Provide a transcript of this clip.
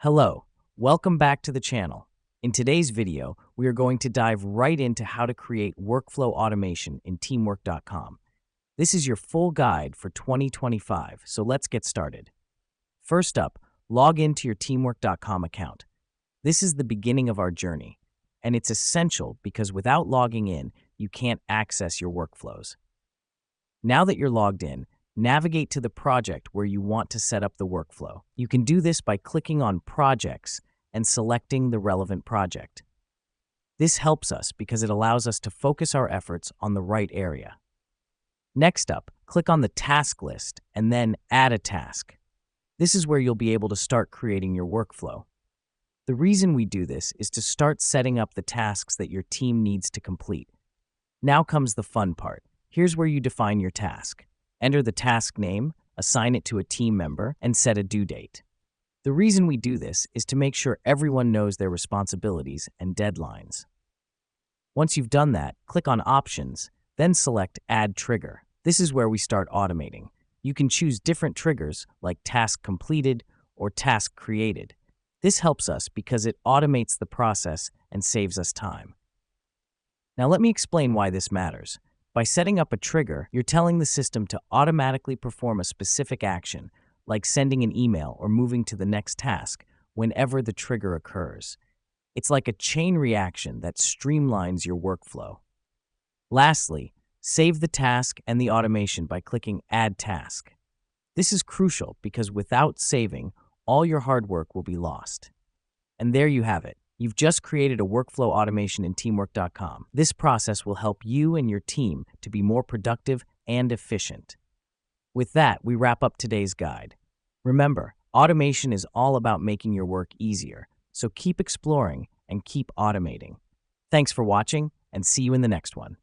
Hello, welcome back to the channel. In today's video, we are going to dive right into how to create workflow automation in teamwork.com. This is your full guide for 2025, so let's get started. First up, log into your teamwork.com account. This is the beginning of our journey, and it's essential because without logging in, you can't access your workflows. Now that you're logged in, navigate to the project where you want to set up the workflow. You can do this by clicking on Projects and selecting the relevant project. This helps us because it allows us to focus our efforts on the right area. Next up, click on the task list and then Add a task. This is where you'll be able to start creating your workflow. The reason we do this is to start setting up the tasks that your team needs to complete. Now comes the fun part. Here's where you define your task. Enter the task name, assign it to a team member, and set a due date. The reason we do this is to make sure everyone knows their responsibilities and deadlines. Once you've done that, click on Options, then select Add Trigger. This is where we start automating. You can choose different triggers like Task Completed or Task Created. This helps us because it automates the process and saves us time. Now let me explain why this matters. By setting up a trigger, you're telling the system to automatically perform a specific action, like sending an email or moving to the next task, whenever the trigger occurs. It's like a chain reaction that streamlines your workflow. Lastly, save the task and the automation by clicking Add Task. This is crucial because without saving, all your hard work will be lost. And there you have it. You've just created a workflow automation in teamwork.com. This process will help you and your team to be more productive and efficient. With that, we wrap up today's guide. Remember, automation is all about making your work easier, so keep exploring and keep automating. Thanks for watching, and see you in the next one.